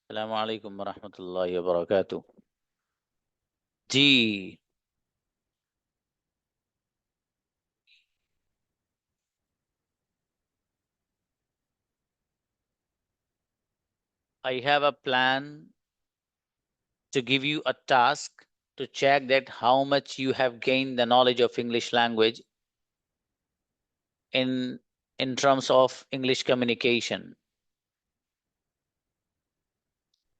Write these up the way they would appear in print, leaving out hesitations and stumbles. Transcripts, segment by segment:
अस्सलाम वालेकुम वरहमतुल्लाहि वबरकातुह। जी, I have a plan to give you a task to check that how much you have gained the knowledge of English language in in terms of English communication.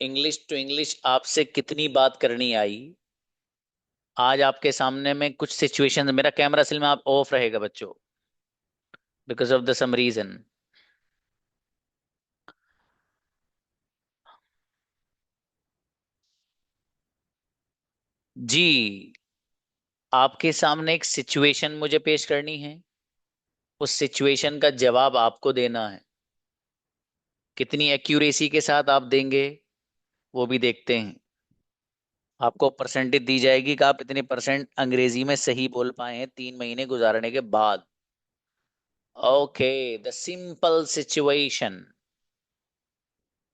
English to English आपसे कितनी बात करनी आई आज आपके सामने में कुछ situation. मेरा कैमरा असल में आप ऑफ रहेगा बच्चों, because of the some reason. जी, आपके सामने एक सिचुएशन मुझे पेश करनी है। उस सिचुएशन का जवाब आपको देना है। कितनी एक्यूरेसी के साथ आप देंगे वो भी देखते हैं। आपको परसेंटेज दी जाएगी कि आप इतने परसेंट अंग्रेजी में सही बोल पाए हैं 3 महीने गुजारने के बाद। Okay, the simple situation.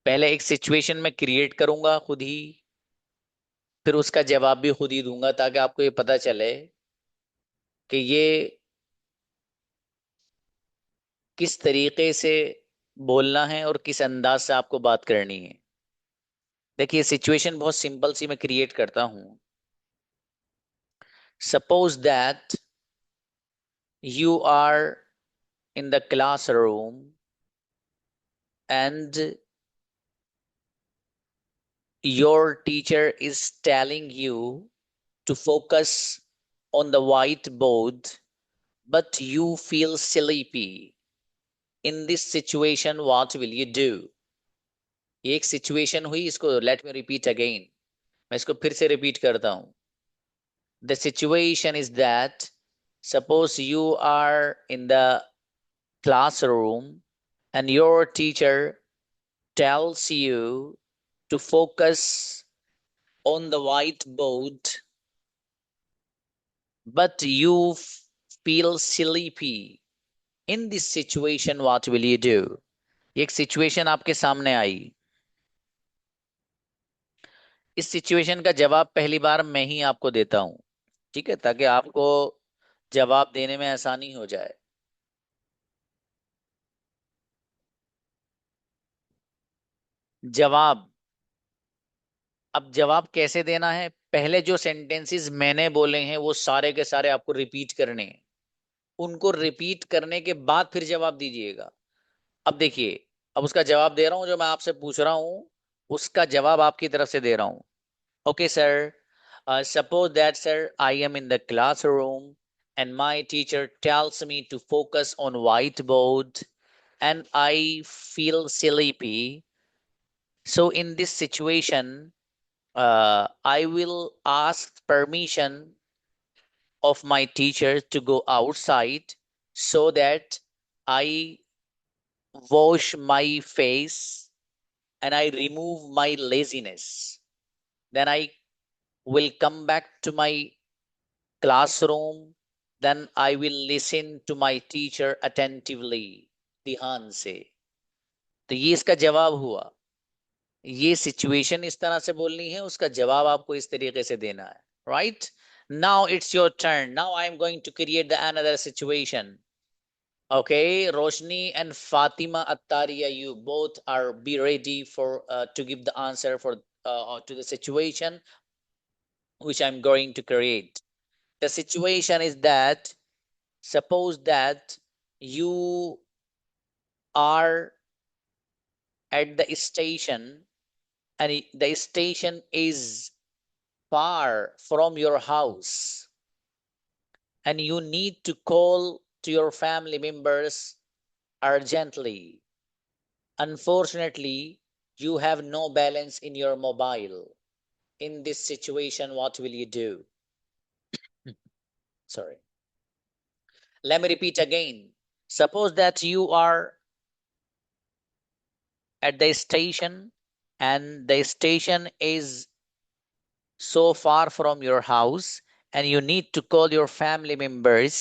पहले एक सिचुएशन में क्रिएट करूंगा खुद ही, फिर उसका जवाब भी खुद ही दूंगा ताकि आपको ये पता चले कि ये किस तरीके से बोलना है और किस अंदाज से आपको बात करनी है। देखिए, सिचुएशन बहुत सिंपल सी मैं क्रिएट करता हूं। Suppose that you are in the classroom and your teacher is telling you to focus on the whiteboard, but you feel sleepy. In this situation, what will you do? ये एक situation हुई, इसको late me repeat again. मैं इसको फिर से repeat करता हूं। The situation is that suppose you are in the classroom and your teacher tells you to focus on the whiteboard, but you feel sleepy. In this situation, what will you do? एक situation आपके सामने आई। इस situation का जवाब पहली बार मैं ही आपको देता हूं, ठीक है, ताकि आपको जवाब देने में आसानी हो जाए। जवाब, अब जवाब कैसे देना है? पहले जो सेंटेंसेस मैंने बोले हैं वो सारे के सारे आपको रिपीट करने हैं। उनको रिपीट करने के बाद फिर जवाब दीजिएगा। अब देखिए, अब उसका जवाब दे रहा हूं, जो मैं आपसे पूछ रहा हूं उसका जवाब आपकी तरफ से दे रहा हूं। Okay sir, suppose that sir I am in the classroom and my teacher tells me to focus on white board and I feel sleepy. So in this situation I will ask permission of my teacher to go outside so that I wash my face and I remove my laziness. Then I will come back to my classroom. Then I will listen to my teacher attentively. ध्यान से। तो ये इसका जवाब हुआ। ये situation इस तरह से बोलनी है, उसका जवाब आपको इस तरीके से देना है। Right, now it's your turn. Now I am going to create the another situation. Okay, Roshni and Fatima Attaria, you both are be ready for to give the answer for to the situation which I'm going to create. The situation is that suppose that you are at the station and the station is far from your house and you need to call to your family members urgently. Unfortunately, you have no balance in your mobile. In this situation, what will you do? Sorry. Let me repeat again. Suppose that you are at the station and the station is so far from your house and you need to call your family members,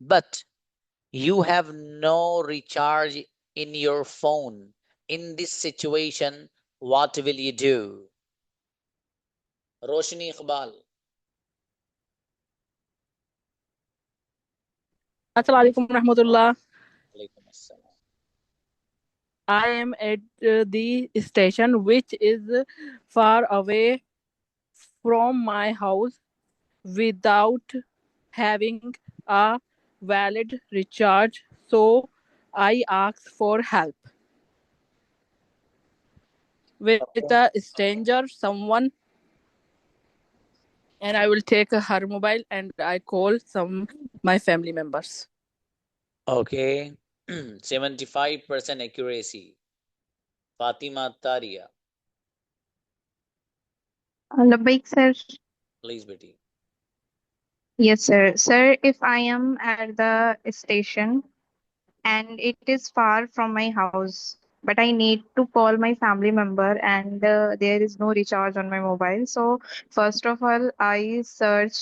but you have no recharge in your phone. In this situation, What will you do? रोशनी इकबाल। अस्सलाम वालेकुम रहमतुल्लाह। वालेकुम अस्सलाम। I am at the station which is far away from my house without having a valid recharge, so I ask for help. With Okay. a stranger, someone, and I will take her mobile and I call some my family members. Okay. 75% accuracy. Fatima Tariya. Labbaik, sir. Please बेटी। Yes, sir. Sir, if I am at the station and it is far from my house, but I need to call my family member and there is no recharge on my mobile. So, first of all, I search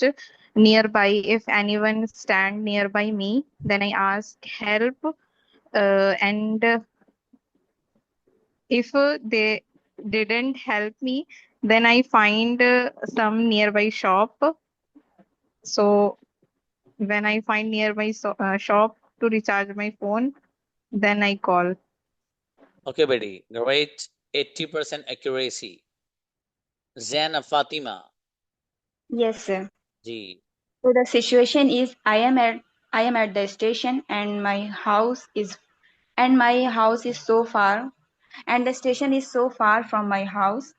nearby if anyone stand nearby me. Then I ask help, and if they didn't help me, then I find some nearby shop. So when I find nearby shop to recharge my phone, then I call. Okay बेटी, great. 80% accuracy। Jain Fatima. Yes, sir. जी। So the situation is I am at the station and my house is so far and the station is so far from my house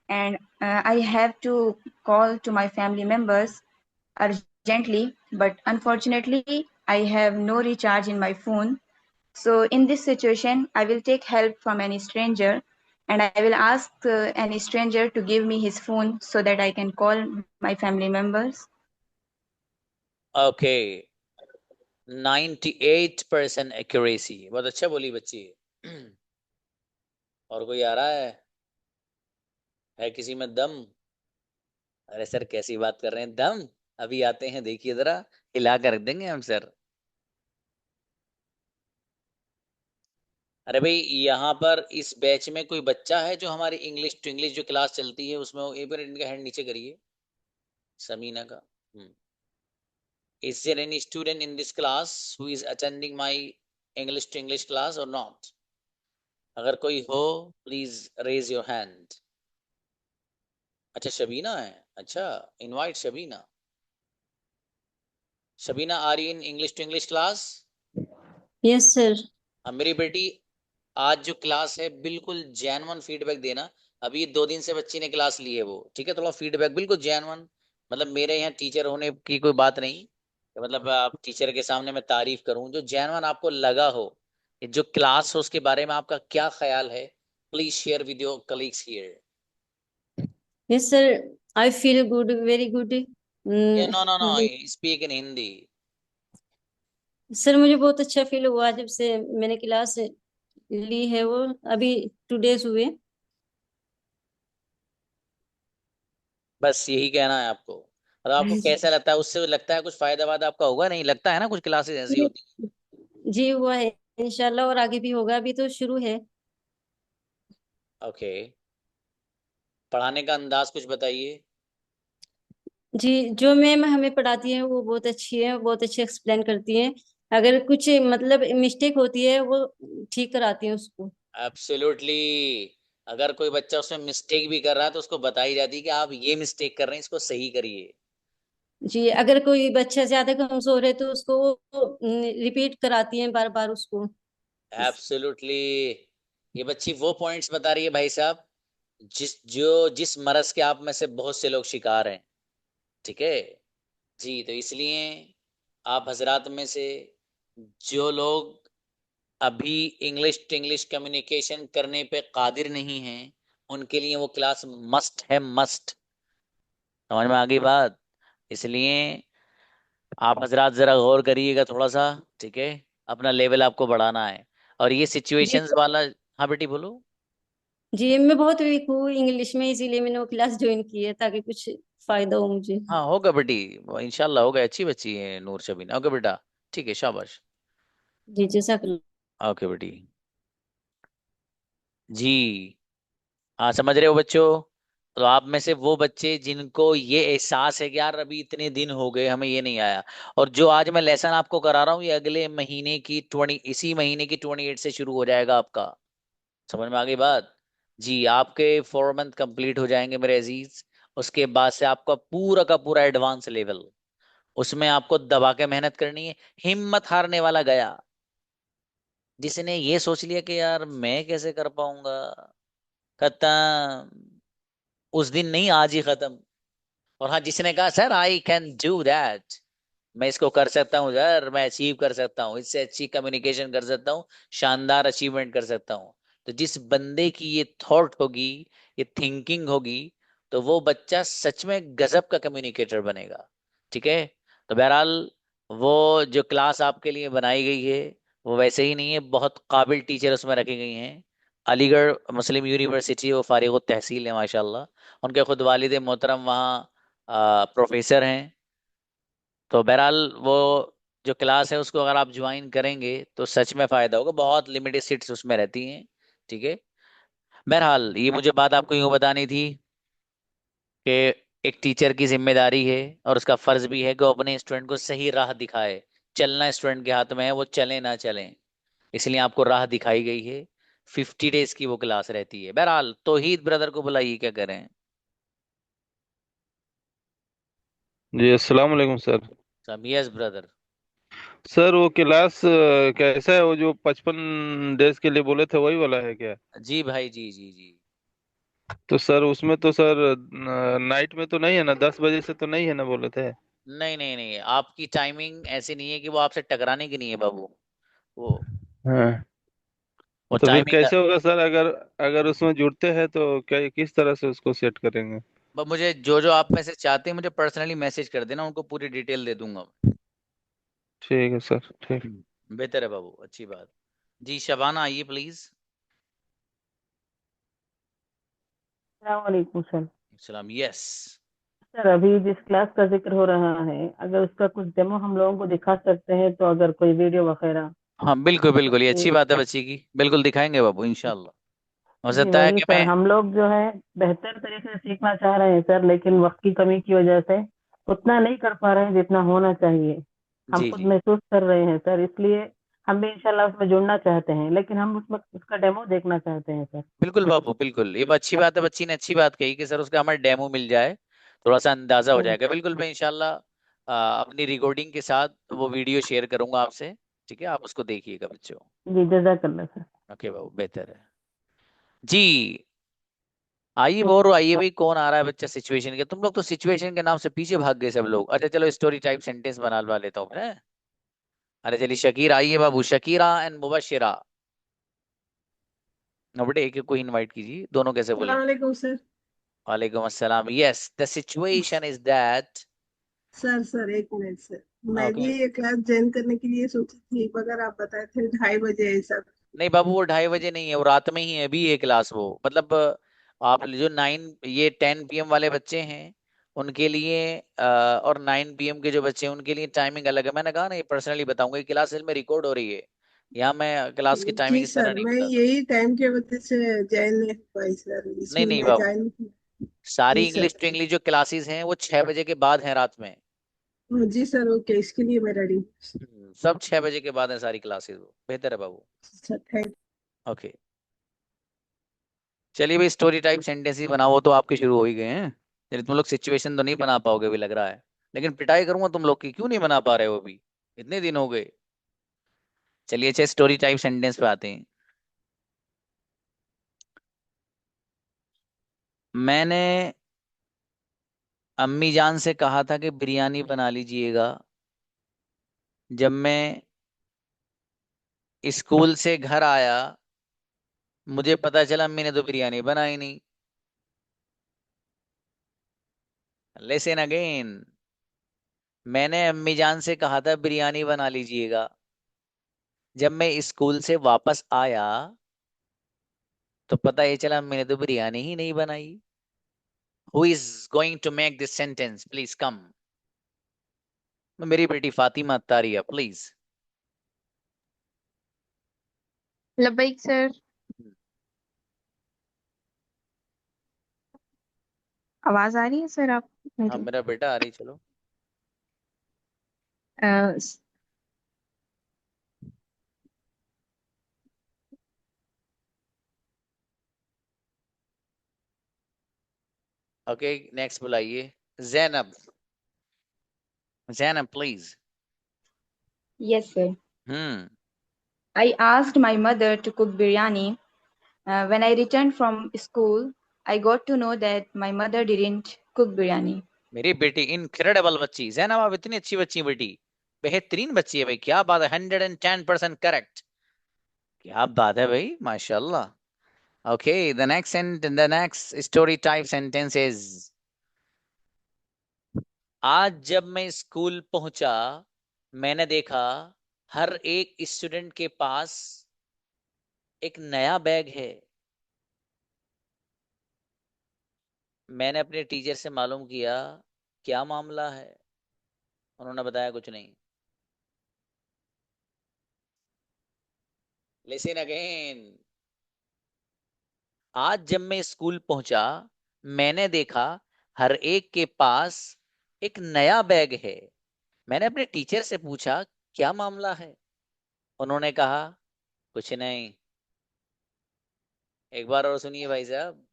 and I have to call to my family members urgently, but unfortunately I have no recharge in my phone. So in this situation I will take help from any stranger and I will ask any stranger to give me his phone so that I can call my family members. Okay. 98% accuracy। बहुत अच्छा बोली बच्ची। और कोई आ रहा है किसी में दम? अरे सर कैसी बात कर रहे हैं, दम अभी आते हैं, देखिए जरा, हिला कर रख देंगे हम सर। अरे भाई, यहाँ पर इस बैच में कोई बच्चा है जो हमारी इंग्लिश टू इंग्लिश जो क्लास चलती है उसमें, एक बार इनका हैंड नीचे करिए, समीना का। Is there any student in this class who is attending my English to English class or not? अगर कोई हो, प्लीज रेज योर हैंड। अच्छा शबीना है, अच्छा, invite Shabina. Shabina, are you in English to English class? Yes sir. अब मेरी बेटी, आज जो क्लास है बिल्कुल जेन्युइन फीडबैक देना। अभी 2 दिन से बच्ची ने क्लास ली है वो, ठीक है, थोड़ा फीडबैक बिल्कुल जेन्युइन। मतलब मेरे यहाँ टीचर होने की कोई बात नहीं, मतलब आप टीचर के सामने मैं तारीफ करूं, जो जेन्युइन आपको लगा हो, ये जो क्लास हो उसके बारे में आपका क्या ख्याल है, please share with your colleagues here. Yes sir, I feel good, very good. No no no, speak in Hindi. Sir मुझे बहुत अच्छा फील हुआ जब से मैंने क्लास ली है, वो अभी 2 डेज हुए। बस यही कहना है आपको? और आपको कैसा लगता है, उससे लगता है कुछ फायदा वायदा आपका होगा? नहीं लगता है ना, कुछ क्लासेस ऐसी जी, होती जी हुआ है, इंशाल्लाह और आगे भी होगा, अभी तो शुरू है। है। ओके। पढ़ाने का अंदाज कुछ बताइए। जी, जो मैम हमें पढ़ाती है वो बहुत अच्छी है, बहुत अच्छे एक्सप्लेन करती है। अगर कुछ मतलब मिस्टेक होती है वो ठीक कराती है उसको। एब्सोल्युटली। अगर कोई बच्चा उसमें मिस्टेक भी कर रहा है तो उसको बताई जाती है कि आप ये मिस्टेक कर रहे हैं, इसको सही करिए। जी, अगर कोई बच्चा ज्यादा कमजोर है तो उसको रिपीट कराती है बार बार उसको। एब्सोल्युटली। ये बच्ची वो पॉइंट्स बता रही है भाई साहब, जिस मरज के आप में से बहुत से लोग शिकार हैं, ठीक है जी। तो इसलिए आप हजरात में से जो लोग अभी इंग्लिश टू इंग्लिश कम्युनिकेशन करने पे कादिर नहीं हैं, उनके लिए वो क्लास मस्ट है, मस्ट। समझ में आ गई बात? इसलिए आप हजरात जरा गौर करिएगा थोड़ा सा, ठीक है, अपना लेवल आपको बढ़ाना है। और ये जी, सिचुएशंस वाला। हाँ बेटी बोलो। जी मैं बहुत वीक हूँ इंग्लिश में, इसीलिए मैंने वो क्लास ज्वाइन की है ताकि कुछ फायदा हो मुझे। हाँ होगा बेटी, वो इंशाल्लाह होगा, अच्छी बच्ची है नूर शबीना। ओके बेटा, ठीक है, शाबाश। जी जज़ाकल्लाह। ओके बेटी। जी। हाँ, समझ रहे हो बच्चों? तो आप में से वो बच्चे जिनको ये एहसास है कि यार अभी इतने दिन हो गए हमें ये नहीं आया, और जो आज मैं लेसन आपको करा रहा हूँ ये अगले महीने की 20, इसी महीने की 28 से शुरू हो जाएगा आपका। समझ में आ गई बात? जी, आपके 4 मंथ कंप्लीट हो जाएंगे मेरे अजीज। उसके बाद से आपका पूरा का पूरा एडवांस लेवल, उसमें आपको दबा के मेहनत करनी है। हिम्मत हारने वाला गया। जिसने ये सोच लिया कि यार मैं कैसे कर पाऊंगा, खत्म। उस दिन नहीं, आज ही खत्म। और हाँ, जिसने कहा sir I can do that, मैं इसको कर सकता हूँ सर, मैं अचीव कर सकता हूँ, इससे अच्छी कम्युनिकेशन कर सकता हूँ, शानदार अचीवमेंट कर सकता हूँ, तो जिस बंदे की ये थॉट होगी, ये थिंकिंग होगी, तो वो बच्चा सच में गजब का कम्युनिकेटर बनेगा। ठीक है? तो बहरहाल, वो जो क्लास आपके लिए बनाई गई है वो वैसे ही नहीं है, बहुत काबिल टीचर उसमें रखी गई हैं। अलीगढ़ मुस्लिम यूनिवर्सिटी, वो फारिग तहसील है माशाल्लाह। उनके खुद वालिद मोहतरम वहाँ प्रोफेसर हैं। तो बहरहाल, वो जो क्लास है उसको अगर आप ज्वाइन करेंगे तो सच में फायदा होगा, बहुत लिमिटेड सीट्स उसमें रहती हैं। ठीक है? बहरहाल, ये मुझे बात आपको यूं बतानी थी कि एक टीचर की जिम्मेदारी है और उसका फर्ज भी है कि वो अपने स्टूडेंट को सही राह दिखाए। चलना स्टूडेंट के हाथ में है, वो चले ना चले, इसलिए आपको राह दिखाई गई है। 50 डेज की वो क्लास रहती है। बहरहाल, तौहीद ब्रदर को बुलाइए, क्या करें? जी अस्सलाम वालेकुम सर। सब यस ब्रदर। सर वो क्लास कैसा है? वो जो 55 डेज के लिए बोले थे वही वाला है क्या? जी भाई, जी जी जी। तो सर उसमें तो सर नाइट में तो नहीं है ना? 10 बजे से तो नहीं है ना बोले थे? नहीं नहीं नहीं, आपकी टाइमिंग ऐसी नहीं है कि वो आपसे टकराने की नहीं है बाबू। वो हाँ। वो तो फिर टाइमिंग। कैसे होगा सर? अगर अगर उसमें जुड़ते हैं तो क्या, किस तरह से उसको सेट करेंगे? मुझे जो जो आप में से चाहते हैं मुझे पर्सनली मैसेज कर देना, उनको पूरी डिटेल दे दूंगा मैं। ठीक है सर, ठीक। बेहतर है बाबू, अच्छी बात। जी शबाना, आइए प्लीज। वालेकुम सर। सलाम, यस। सर अभी जिस क्लास का जिक्र हो रहा है, अगर उसका कुछ डेमो हम लोगों को दिखा सकते हैं तो, अगर कोई वीडियो वगैरह हाँ बिल्कुल तो बिल्कुल, ये अच्छी फिर। बात है बच्ची की, बिल्कुल दिखाएंगे बाबू इंशाल्लाह। हो जी सकता है वही कि सर, मैं। हम लोग जो है बेहतर तरीके से सीखना चाह रहे हैं सर, लेकिन वक्त की कमी की वजह से उतना नहीं कर पा रहे हैं जितना होना चाहिए। हम जी खुद जी, महसूस कर रहे हैं सर, इसलिए हम भी इंशाल्लाह उसमें जुड़ना चाहते हैं, लेकिन हम उसमें उसका डेमो देखना चाहते हैं सर। बिल्कुल बाबू बिल्कुल, ये अच्छी बात है, बच्ची ने अच्छी बात कही कि सर उसका हमें डेमो मिल जाए, थोड़ा सा अंदाजा हो जी जाएगा। बिल्कुल, मैं इंशाल्लाह अपनी रिकॉर्डिंग के साथ वो वीडियो शेयर करूंगा आपसे। ठीक है, आप उसको देखिएगा बच्चों। जी, जजाकल्ला सर। ओके बाबू, बेहतर है। जी, आइए बोर आइए भाई, कौन आ रहा है बच्चा सिचुएशन के? तुम लोग तो सिचुएशन के नाम से पीछे भाग गए सब लोग। अच्छा चलो, स्टोरी टाइप सेंटेंस बना लेता हूँ मैं। अरे चलिए, शकीर आइए बाबू, शकीरा एंड मुबशिरा। अब बेटे एक एक को इनवाइट कीजिए, दोनों कैसे बोलेंगे? वालेकुम सर। वालेकुम अस्सलाम। Yes, the situation is that. Sir एक मिनट सर, मैं भी ओके। ये क्लास ज्वाइन करने के लिए सोची थी, मगर आप बताए थे 2:30 बजे है सर। नहीं बाबू, वो 2:30 बजे नहीं है, वो रात में ही है अभी ये क्लास। वो मतलब आप जो 10 PM वाले बच्चे हैं उनके लिए, और 9 PM के जो बच्चे हैं उनके लिए टाइमिंग अलग है। मैंने कहा ना, ये पर्सनली बताऊंगा, ये क्लास में रिकॉर्ड हो रही है। यहाँ मैं क्लास की जी टाइमिंग इस तरह सर, नहीं मैं बताता। यही टाइम के वजह से ज्वाइन नहीं हो पाई सर, नहीं इसमें नहीं मैं बाबू, ज्वाइन। सारी जी सर। इंग्लिश टू इंग्लिश जो क्लासेस हैं वो 6 बजे के बाद हैं रात में। जी सर, ओके, इसके लिए मैं रेडी। सब 6 बजे के बाद है सारी क्लासेस, वो बेहतर है बाबू। Sir thank. ओके, चलिए भाई, स्टोरी टाइप सेंटेंस ही बनाओ, वो तो आपके शुरू हो ही गए हैं। चलिए, तुम लोग सिचुएशन तो नहीं बना पाओगे भी लग रहा है, लेकिन पिटाई करूंगा तुम लोग की। क्यों नहीं बना पा रहे हो अभी, इतने दिन हो गए? चलिए, अच्छा स्टोरी टाइप सेंटेंस पे आते हैं। मैंने अम्मी जान से कहा था कि बिरयानी बना लीजिएगा। जब मैं स्कूल से घर आया, मुझे पता चला अम्मी ने तो बिरयानी बनाई नहीं। Listen again. मैंने अम्मी जान से कहा था बिरयानी बना लीजिएगा। जब मैं स्कूल से वापस आया तो पता ये चला अम्मी ने तो बिरयानी ही नहीं बनाई। Who is going to make this sentence, please come. मेरी बेटी फातिमा अत्तारिया, प्लीज। लबैक सर। आवाज आ रही है सर आप हाँ मेरी? मेरा बेटा आ रही, चलो। अ, ओके नेक्स्ट बुलाइए। Zainab. Zainab please. Yes, sir. Hmm. I asked my mother to cook biryani. When I returned from school, I got to know that my mother didn't cook biryani. मेरी बेटी इनक्रेडिबल बच्ची जैनब, आप इतनी अच्छी बच्ची हैं बेटी। बेहतरीन बच्ची है भाई, क्या बात है, 110% करेक्ट। क्या बात है भाई, माशाल्लाह। Okay the next story type sentences. आज जब मैं स्कूल पहुंचा, मैंने देखा हर एक स्टूडेंट के पास एक नया बैग है। मैंने अपने टीचर से मालूम किया क्या मामला है, उन्होंने बताया कुछ नहीं। Listen again. आज जब मैं स्कूल पहुंचा, मैंने देखा हर एक के पास एक नया बैग है। मैंने अपने टीचर से पूछा क्या मामला है, उन्होंने कहा कुछ नहीं। एक बार और सुनिए भाई साहब।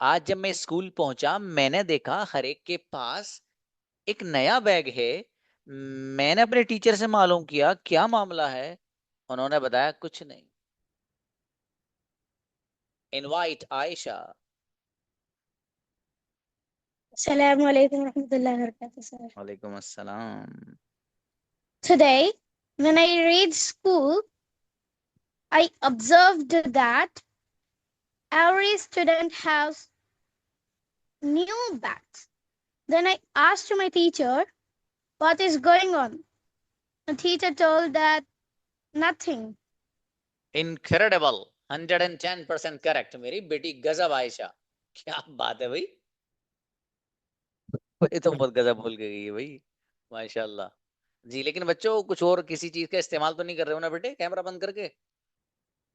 आज जब मैं स्कूल पहुंचा, मैंने देखा हर एक के पास एक नया बैग है। मैंने अपने टीचर से मालूम किया क्या मामला है, उन्होंने बताया कुछ नहीं। Invite Ayesha. Assalamu alaikum warahmatullahi wabarakatuh, sir. वालेकुम अस्सलाम। Today, when I read school, I observed that every student has new bags. Then I asked my teacher what is going on. The teacher told that nothing. Incredible, 110% correct मेरी बेटी, गजब आयशा। क्या बात है भाई, ये तो बहुत गजब बोल के गई है भाई, माशाल्लाह। जी लेकिन बच्चों कुछ और किसी चीज का इस्तेमाल तो नहीं कर रहे हो ना बेटे, कैमरा बंद करके?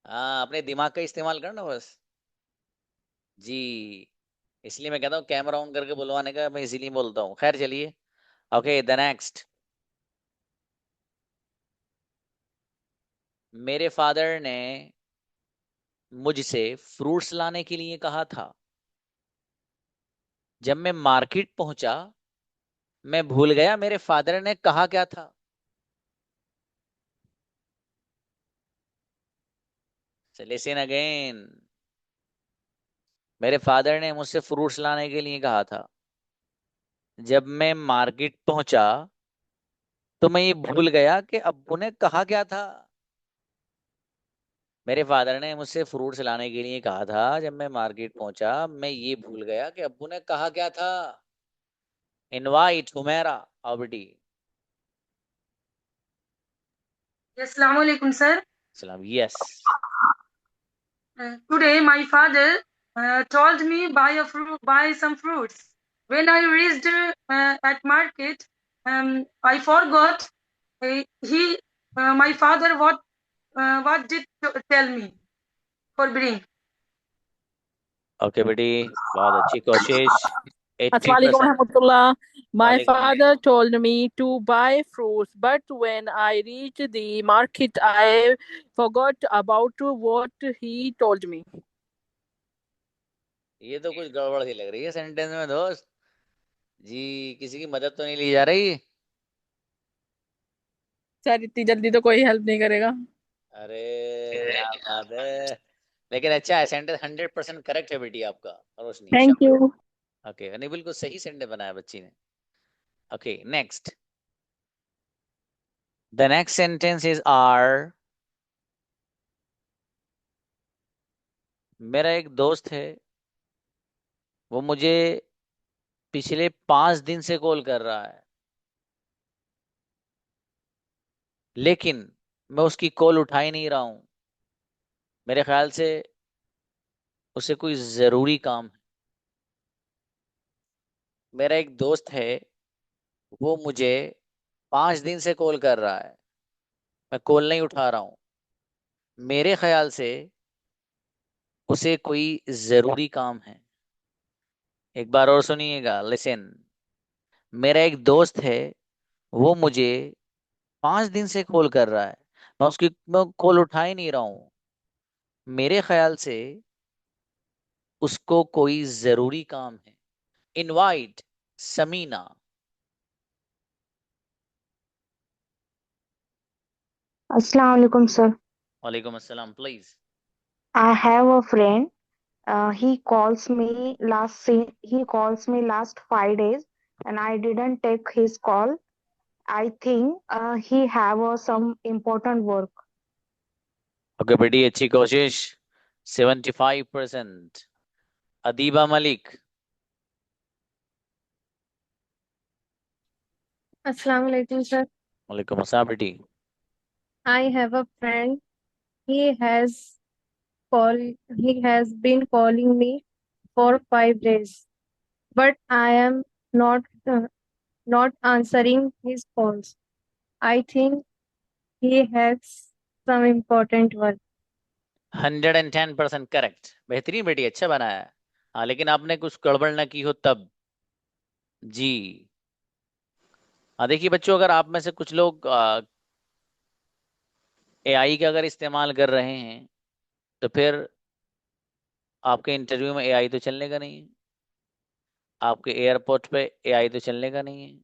हाँ अपने दिमाग का इस्तेमाल करना बस। जी इसलिए मैं कहता हूँ कैमरा ऑन करके बुलवाने का, मैं इसीलिए बोलता हूँ। खैर चलिए। Okay the next. मेरे फादर ने मुझसे फ्रूट्स लाने के लिए कहा था। जब मैं मार्केट पहुंचा, मैं भूल गया मेरे फादर ने कहा क्या था। Listen again. मेरे फादर ने मुझसे फ्रूट्स लाने के लिए कहा था। जब मैं मार्केट पहुंचा, तो मैं ये भूल गया कि अब्बू ने कहा क्या था। मेरे फादर ने मुझसे फ्रूट्स लाने के लिए कहा था, जब मैं मार्केट पहुंचा मैं ये भूल गया कि अब्बू ने कहा क्या था। इनवाइट हुमेरा आओ बेटी। Assalamu alaikum, sir. सलाम yes. Today, my father told me buy some fruits. When I reached at market, I forgot my father what did tell me for bring. Okay बेटी, बहुत अच्छी कोशिश। Assalamualaikum 80%। warahmatullah. My वालेकुम। father told me to buy fruits, but when I reached the market, I forgot about what he told me. ये तो कुछ गड़बड़ सी लग रही है सेंटेंस में दोस्त। जी किसी की मदद तो नहीं ली जा रही? सर इतनी जल्दी तो कोई हेल्प नहीं करेगा। अरे क्या बात है, लेकिन अच्छा है, सेंटेंस 100% करेक्ट है बेटी आपका, रोशनी थैंक शाबाश। यू। ओके नहीं बिल्कुल सही सेंटेंस बनाया बच्ची ने। Okay next. The next sentence is are. मेरा एक दोस्त है, वो मुझे पिछले 5 दिन से कॉल कर रहा है, लेकिन मैं उसकी कॉल उठा ही नहीं रहा हूं। मेरे ख्याल से उसे कोई जरूरी काम है। मेरा एक दोस्त है, वो मुझे 5 दिन से कॉल कर रहा है, मैं कॉल नहीं उठा रहा हूं। मेरे ख्याल से उसे कोई जरूरी काम है। एक बार और सुनिएगा, लिसन। मेरा एक दोस्त है, वो मुझे 5 दिन से कॉल कर रहा है, मैं कॉल उठा ही नहीं रहा हूं। मेरे ख्याल से उसको कोई जरूरी काम है। Invite Samina. Assalamu alaikum, sir. वालेकुम अस्सलाम, please. I have a friend. He calls me last 5 days, and I didn't take his call. I think he have some important work. Okay बेटी, अच्छी कोशिश। 75%। Adiba Malik. Assalamu alaikum, sir. वालेकुम अस्सलाम बेटी। I have a friend. He has call. He has been calling me for 5 days, but I am not answering his calls. I think he has some important work. 110% correct. बेहतरीन बेटी, अच्छा बनाया है। हाँ, लेकिन आपने कुछ गड़बड़ ना की हो तब। जी। हाँ देखिए बच्चों, अगर आप में से कुछ लोग एआई का अगर इस्तेमाल कर रहे हैं, तो फिर आपके इंटरव्यू में एआई तो चलने का नहीं है। आपके एयरपोर्ट पे एआई तो चलने का नहीं है।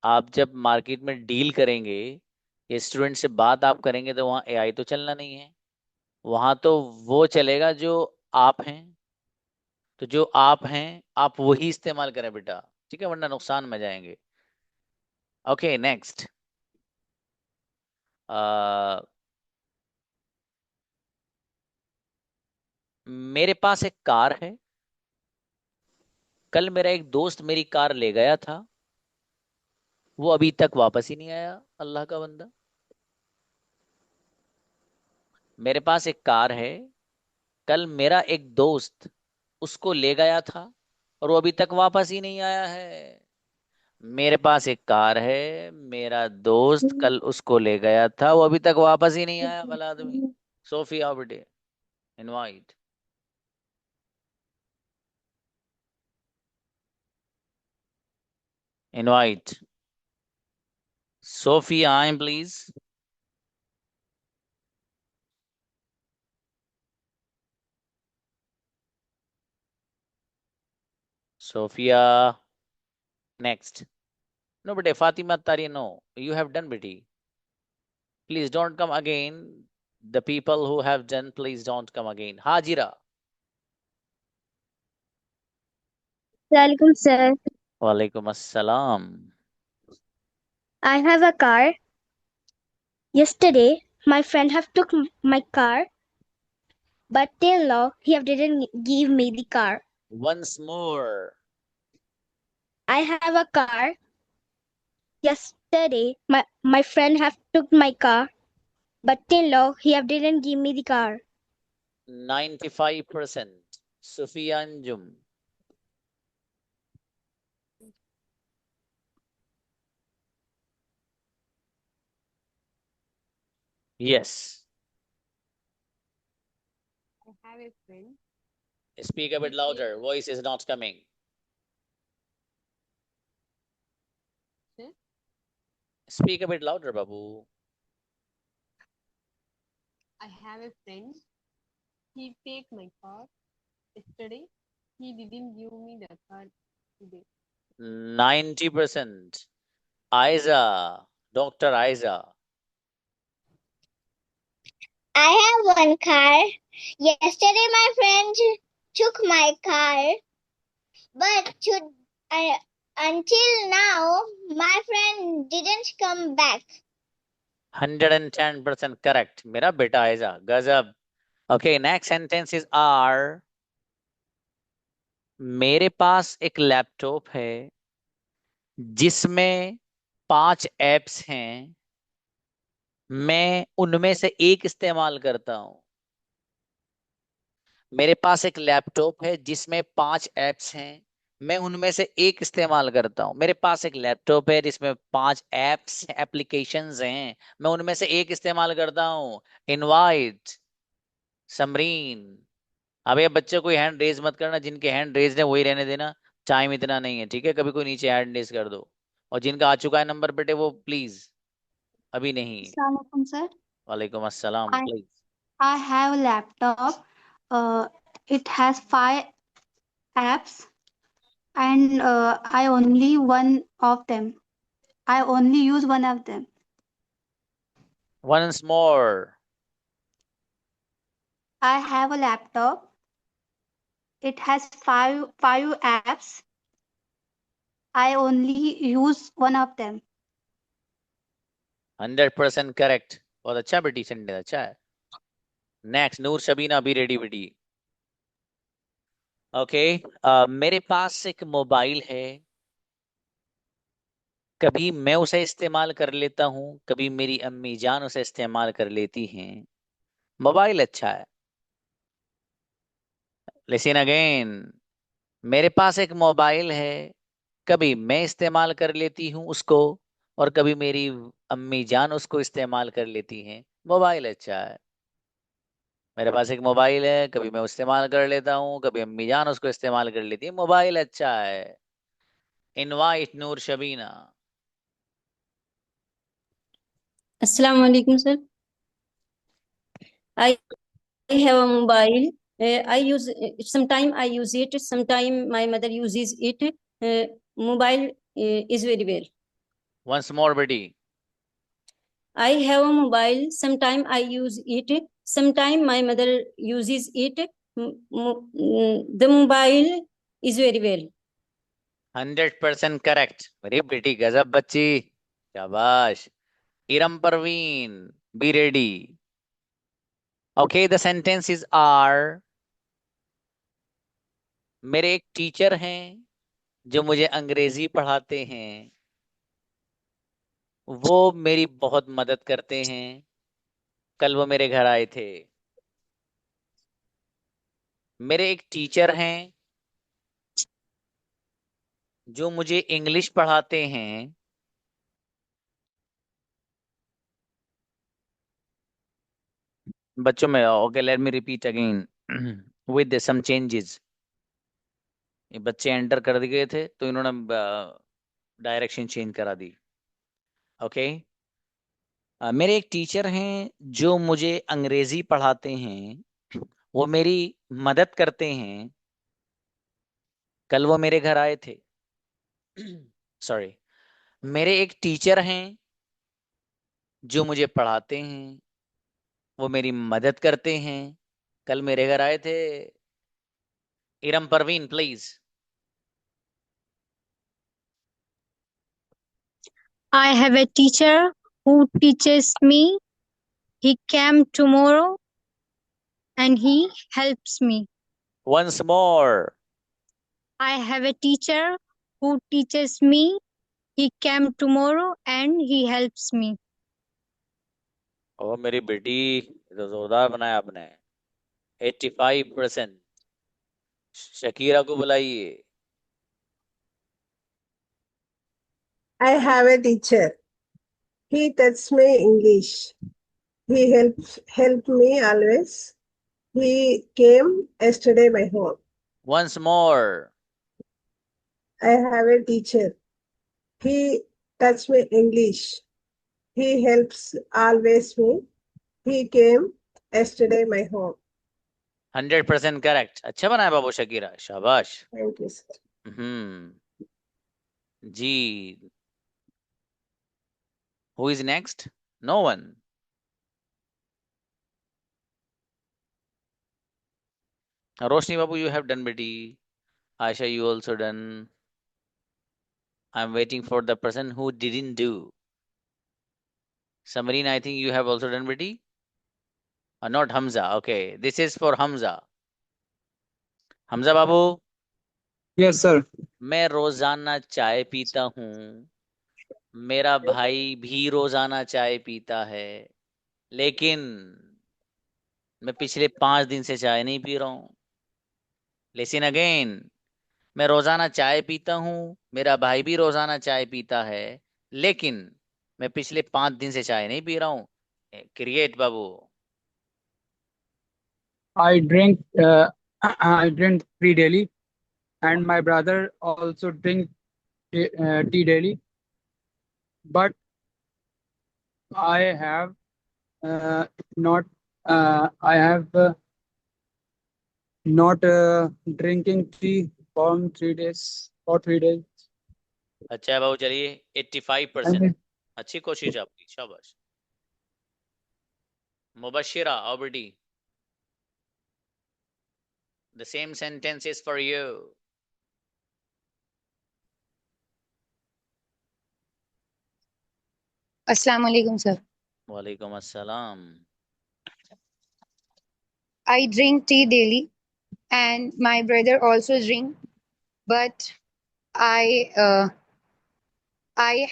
आप जब मार्केट में डील करेंगे या स्टूडेंट से बात आप करेंगे, तो वहाँ एआई तो चलना नहीं है। वहाँ तो वो चलेगा जो आप हैं। तो जो आप हैं, आप वही इस्तेमाल करें बेटा, ठीक है, वरना नुकसान में जाएंगे। Okay, next. मेरे पास एक कार है। कल मेरा एक दोस्त मेरी कार ले गया था, वो अभी तक वापस ही नहीं आया, अल्लाह का बंदा। मेरे पास एक कार है, कल मेरा एक दोस्त उसको ले गया था, और वो अभी तक वापस ही नहीं आया है। मेरे पास एक कार है, मेरा दोस्त कल उसको ले गया था, वो अभी तक वापस ही नहीं आया, भला आदमी। सोफिया बेटे, इनवाइट। इनवाइट सोफिया, आए प्लीज। सोफिया, नेक्स्ट। नो बेटे, Fatima Tari, no, you have done बेटी। Please don't come again. The people who have done, please don't come again. Hajira. Welcome, sir. वालेकुम अस्सलाम। I have a car. Yesterday, my friend have took my car, but till now he have didn't give me the car. Once more. I have a car. Yesterday, my friend have took my car, but till now he have didn't give me the car. 95%. Sufia Anjum. Yes. I have a friend. Speak a bit louder. Voice is not coming. Sir? Speak a bit louder, Babu. I have a friend. He take my car yesterday. He didn't give me the car today. 90%. Aiza. Dr. Aiza. I have one car. Yesterday, my friend took my car, but until now, my friend didn't come back. 110% correct. Mera beta Aiza. Gazab. Okay, next sentences are. मेरे पास एक laptop है जिसमें 5 apps हैं, मैं उनमें से एक इस्तेमाल करता हूं। मेरे पास एक लैपटॉप है जिसमें 5 ऐप्स हैं, मैं उनमें से एक इस्तेमाल करता हूं। मेरे पास एक लैपटॉप है जिसमें 5 ऐप्स एप्लीकेशंस हैं, मैं उनमें से एक इस्तेमाल करता हूं। इनवाइट समरीन, अब ये बच्चे कोई हैंड रेज मत करना, जिनके हैंड रेज है वही रहने देना, टाइम इतना नहीं है, ठीक है? कभी कोई नीचे हैंड रेज कर दो, और जिनका आ चुका है नंबर बेटे वो प्लीज अभी नहीं। Assalamualaikum, sir. वालेकुम अस्सलाम, I please. I have a laptop. It has 5 apps, and I only one of them. I only use one of them. Once more. I have a laptop. It has five apps. I only use one of them. 100% correct, बहुत अच्छा बेटी, sentence अच्छा है। Next, Noor Shabina, be ready बेटी। Okay, मेरे पास एक mobile है, कभी मैं उसे इस्तेमाल कर लेता हूँ, कभी मेरी अम्मी जान उसे इस्तेमाल कर लेती हैं। मोबाइल अच्छा है। लिसन अगेन, मेरे पास एक मोबाइल है, कभी मैं इस्तेमाल कर लेती हूँ उसको, और कभी मेरी अम्मी जान उसको इस्तेमाल कर लेती हैं। मोबाइल अच्छा है। मेरे पास एक मोबाइल है, कभी मैं इस्तेमाल कर लेता हूँ, कभी अम्मी जान उसको इस्तेमाल कर लेती है। मोबाइल अच्छा है। इनवाइट नूर शबीना। अस्सलाम वालेकुम sir. I have a mobile. I use sometime I use it. Sometime my mother uses it. Mobile is very well. Once more बेटी। I have a mobile. Sometime I use it. Sometime my mother uses it. The mobile is very well. 100% correct. अरे बेटी गजब बच्ची, शाबाश। Iram Parveen, be ready. Okay, the sentences are, मेरे एक teacher हैं जो मुझे अंग्रेजी पढ़ाते हैं, वो मेरी बहुत मदद करते हैं, कल वो मेरे घर आए थे। मेरे एक टीचर हैं जो मुझे इंग्लिश पढ़ाते हैं, बच्चों में। Okay, let me repeat again with some changes. ये बच्चे एंटर कर दिए थे तो इन्होंने डायरेक्शन चेंज करा दी। ओके, मेरे एक टीचर हैं जो मुझे अंग्रेजी पढ़ाते हैं, वो मेरी मदद करते हैं, कल वो मेरे घर आए थे। सॉरी, मेरे एक टीचर हैं जो मुझे पढ़ाते हैं, वो मेरी मदद करते हैं, कल मेरे घर आए थे। Iram Parveen please. I have a teacher who teaches me. He came tomorrow and he helps me. Once more. I have a teacher who teaches me. He came tomorrow and he helps me. ओ मेरी बेटी, ये तो जोरदार बनाया आपने। 85%। Shakira को बुलाइए। I have a teacher. He teaches me English. He helped me always. He came yesterday my home. Once more. I have a teacher. He teaches me English. He helps always me. He came yesterday my home. 100% correct. अच्छा बनाया बाबू शकीरा, शाबाश। Thank you, sir. जी। Who is next? No one. Roshni babu, you have done beti. Aisha, you also done. I'm waiting for the person who didn't do. Samarine, I think you have also done beti. Not Hamza. Okay, this is for Hamza. Hamza babu. Yes, sir. मैं रोजाना चाय पीता हूँ, मेरा भाई भी रोजाना चाय पीता है, लेकिन मैं पिछले 5 दिन से चाय नहीं पी रहा हूँ। लिसन अगेन, मैं रोजाना चाय पीता हूँ, मेरा भाई भी रोजाना चाय पीता है, लेकिन मैं पिछले 5 दिन से चाय नहीं पी रहा हूँ। Create Babu. I drink I drink tea daily, and my brother also drink tea daily. But I have not. I have not drinking tea for 3 days. For 3 days. अच्छा है बाबू, चलिए 85%। And अच्छी कोशिश आपकी, शाबाश। मुबशिरा और बेटी, the same sentence is for you. Assalamu alaikum, sir. वालेकुम अस्सलाम। I drink tea daily, and my brother also drink, but I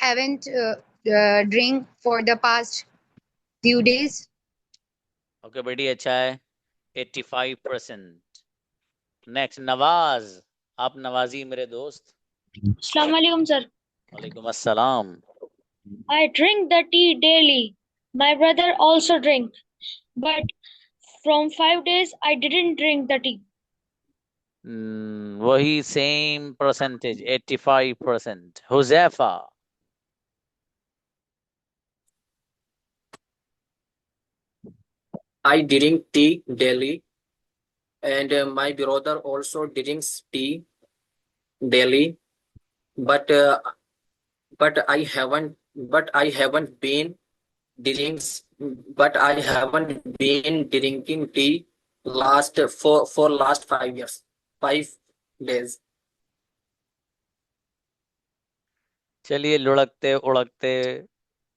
haven't drink for the past few days. Okay बेटी, अच्छा है 85%। नेक्स्ट नवाज, आप नवाजी मेरे दोस्त। Assalamu alaikum, sir. वालेकुम अस्सलाम। I drink the tea daily. My brother also drink, but from 5 days I didn't drink the tea. वही same percentage 85%। Huzaifa, I drink tea daily, and my brother also drinks tea daily. But I haven't been drinks. But I haven't been drinking tea last 5 years, 5 days. चलिए लुढ़कते उड़कते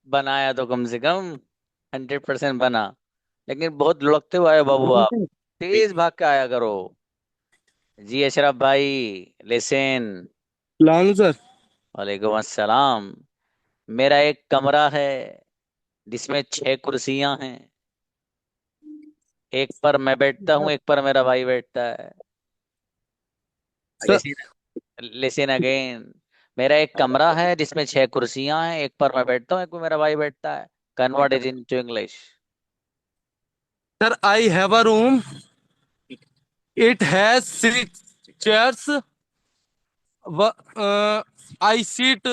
बनाया तो कम से कम 100% बना, लेकिन बहुत लुढ़कते हुए आए बाबू आप, तेज भाग के आया करो। जी अशरफ भाई, लिसन। लालू सर। वालेकुम अस्सलाम। मेरा एक कमरा है जिसमें 6 कुर्सियां हैं, एक पर मैं बैठता हूँ, एक पर मेरा भाई बैठता है। Sir listen, listen again. मेरा एक कमरा है जिसमें 6 कुर्सियां हैं, एक पर मैं बैठता हूँ, एक पर मेरा भाई बैठता है। Convert it into English. Sir, I have a room. It has 6 chairs. I sit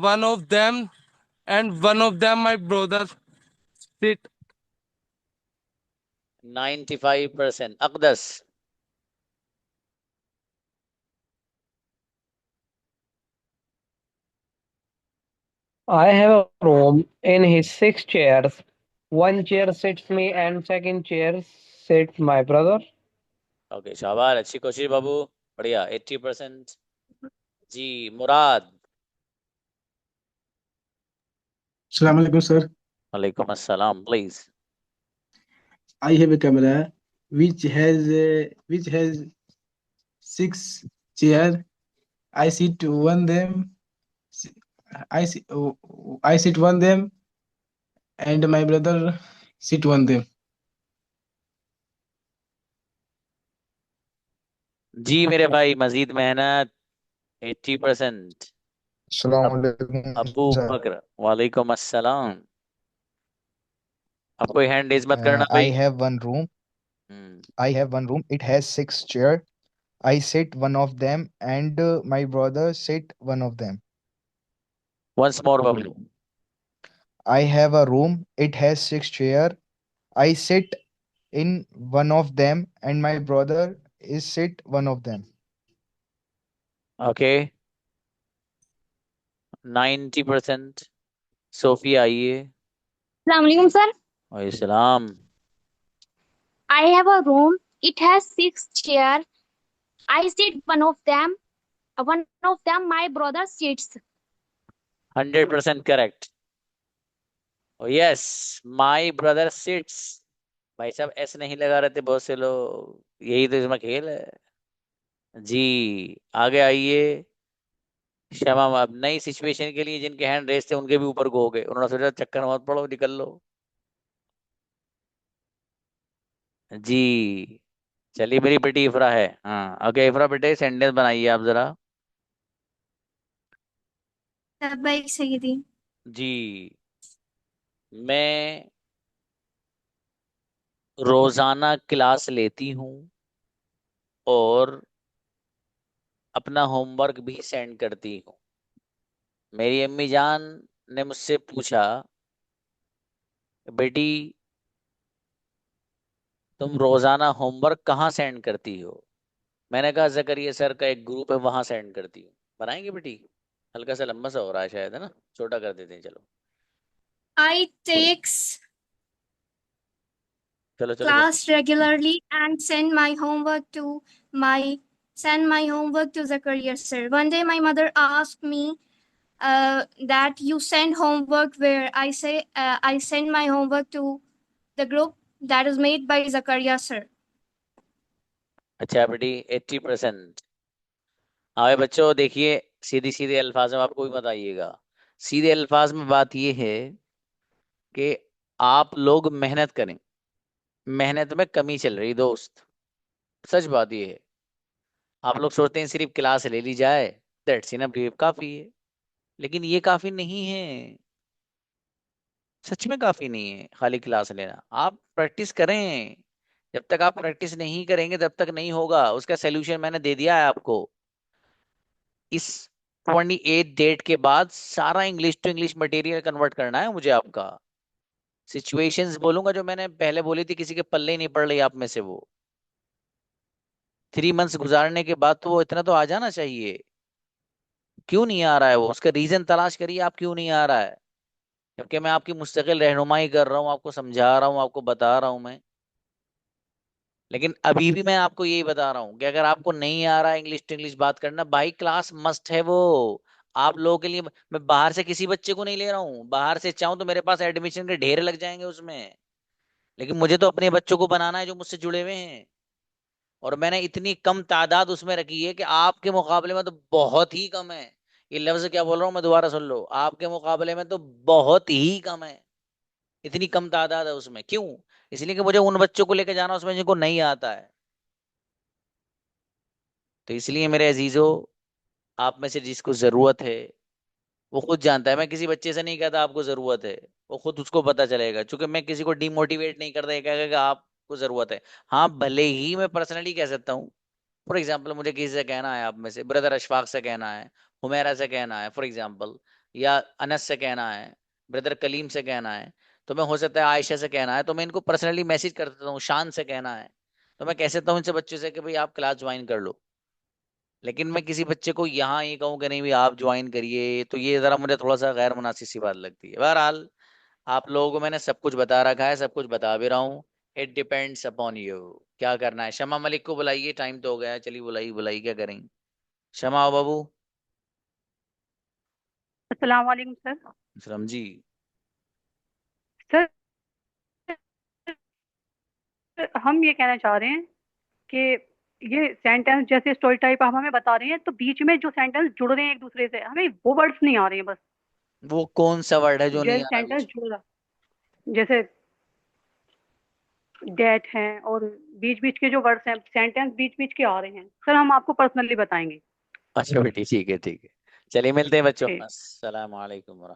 one of them, and one of them my brother sit. 95%। अकदस, I have a room in his 6 chairs. One chair sits me and second chair sits my brother. Okay शाबाश, अच्छी कोशिश बाबू, बढ़िया 80%। जी मुराद। Assalamu alaikum, sir. वालेकुम अस्सलाम, please. I have a camera which has 6 chairs. I sit one them. I sit one them, and my brother sit one them. जी मेरे भाई, मजीद मेहनत 80%। Assalamualaikum, Abu sir. बकर, वालेकुम अस्सलाम। अब कोई हैंड रेज मत करना I भाई। have one room. I have one room. It has 6 chairs. I sit one of them, and my brother sit one of them. Once more बाबू। I have a room. It has 6 chairs. I sit in one of them, and my brother is sit one of them. Okay 90%। Sophie आइए। Assalamu alaikum, sir. वालेकुम। I have a room. It has 6 chairs. I sit one of them. One of them my brother sits. 100% correct. Yes, my brother sits. भाई साहब ऐसे नहीं लगा रहे थे बहुत से लोग, यही तो इसमें खेल है। जी आगे आइए। क्षमा, अब नई सिचुएशन के लिए जिनके हैंड रेस थे उनके भी ऊपर गो गए, उन्होंने सोचा चक्कर मत पड़ो, निकल लो। जी चलिए, मेरी बेटी इफ्रा है। हाँ ओके इफ्रा बेटे, सेंटेंस बनाइए आप जरा। लब्बैक सय्यदी। जी मैं रोजाना क्लास लेती हूँ। और अपना होमवर्क भी सेंड करती हूँ। मेरी अम्मी जान ने मुझसे पूछा, बेटी तुम रोजाना होमवर्क कहाँ सेंड करती हो? मैंने कहा जकरिया सर का एक ग्रुप है, वहां सेंड करती हूँ। बनाएंगे बेटी? हल्का सा लंबा सा हो रहा है शायद, है ना? छोटा कर देते हैं, चलो I takes चलो चलो बोलो। class regularly and send my homework to Zakaria sir. One day my mother asked me that you send homework where? I say I send my homework to the group that is made by Zakaria sir. अच्छा बेटी 80%। हाँ बच्चों देखिए, सीधी सीधे अल्फाज में आपको भी बताइएगा। सीधे अल्फाज में बात ये है कि आप लोग मेहनत करें, मेहनत में कमी चल रही दोस्त। सच बात ये है। आप लोग सोचते हैं सिर्फ क्लास ले ली जाए, दैट्स इनफ, काफी है, लेकिन ये काफी नहीं है। सच में काफी नहीं है खाली क्लास लेना। आप प्रैक्टिस करें। जब तक आप प्रैक्टिस नहीं करेंगे तब तक नहीं होगा। उसका सोल्यूशन मैंने दे दिया है आपको। इस 28 डेट के बाद सारा English to English material convert करना है मुझे आपका। सिचुएशंस बोलूंगा जो मैंने पहले बोली थी, किसी के पल्ले ही नहीं पड़ रही आप में से वो। 3 मंथ्स गुजारने के बाद तो वो इतना तो आ जाना चाहिए। क्यों नहीं आ रहा है वो? उसका रीजन तलाश करिए, आप क्यों नहीं आ रहा है। जबकि मैं आपकी मुस्तकिल रहनुमाई कर रहा हूँ, आपको समझा रहा हूँ, आपको बता रहा हूँ मैं। लेकिन अभी भी मैं आपको यही बता रहा हूँ कि अगर आपको नहीं आ रहा है इंग्लिश टू इंग्लिश बात करना, भाई क्लास मस्ट है वो आप लोगों के लिए। मैं बाहर से किसी बच्चे को नहीं ले रहा हूँ। बाहर से चाहूँ तो मेरे पास एडमिशन के ढेर लग जाएंगे उसमें, लेकिन मुझे तो अपने बच्चों को बनाना है जो मुझसे जुड़े हुए हैं। और मैंने इतनी कम तादाद उसमें रखी है कि आपके मुकाबले में तो बहुत ही कम है। ये लफ्ज क्या बोल रहा हूँ मैं, दोबारा सुन लो। आपके मुकाबले में तो बहुत ही कम है। इतनी कम तादाद है उसमें। क्यों? इसलिए कि मुझे उन बच्चों को लेकर जाना उसमें जिनको नहीं आता है। तो इसलिए मेरे अजीजों, आप में से जिसको जरूरत है वो खुद जानता है। मैं किसी बच्चे से नहीं कहता आपको जरूरत है, वो खुद उसको पता चलेगा। क्योंकि मैं किसी को डिमोटिवेट नहीं करता, ये कहेगा कि आपको जरूरत है। हाँ भले ही मैं पर्सनली कह सकता हूँ। फॉर एग्जाम्पल मुझे किसी से कहना है, आप में से ब्रदर अशफाक से कहना है, हुमैरा से कहना है फॉर एग्जाम्पल, या अनस से कहना है, ब्रदर कलीम से कहना है, तो मैं हो सकता है आयशा से कहना है, तो मैं इनको पर्सनली मैसेज कर देता हूँ। शान से कहना है तो मैं कह सकता हूँ इनसे बच्चों से कि भाई आप क्लास ज्वाइन कर लो। लेकिन मैं किसी बच्चे को यहाँ ये कहूँ कि नहीं भी आप ज्वाइन करिए, तो ये जरा मुझे थोड़ा सा गैर मुनासिब सी बात लगती है। बहरहाल आप लोगों को मैंने सब कुछ बता रखा है, सब कुछ बता भी रहा हूँ। इट डिपेंड्स अपॉन यू, क्या करना है। शमा मलिक को बुलाइए, टाइम तो हो गया है। चलिए बुलाइए बुलाइए, क्या करेंगे। शमा आओ बाबू। अस्सलाम वालेकुम सर। सलाम जी। सर हम ये कहना चाह रहे हैं कि ये सेंटेंस जैसे स्टोरी टाइप आप हमें बता रहे हैं, तो बीच में जो सेंटेंस जुड़ रहे हैं एक दूसरे से, हमें वो वर्ड्स नहीं आ रहे हैं बस। वो कौन सा वर्ड है जो नहीं जैसे आ रहा सेंटेंस बीच? जुड़ रहा, जैसे डेट है, और बीच बीच के जो वर्ड्स हैं, सेंटेंस बीच बीच के आ रहे हैं सर। हम आपको पर्सनली बताएंगे। अच्छा बेटी, ठीक है ठीक है। चलिए मिलते हैं बच्चों। ठीक। अस्सलाम वालेकुम।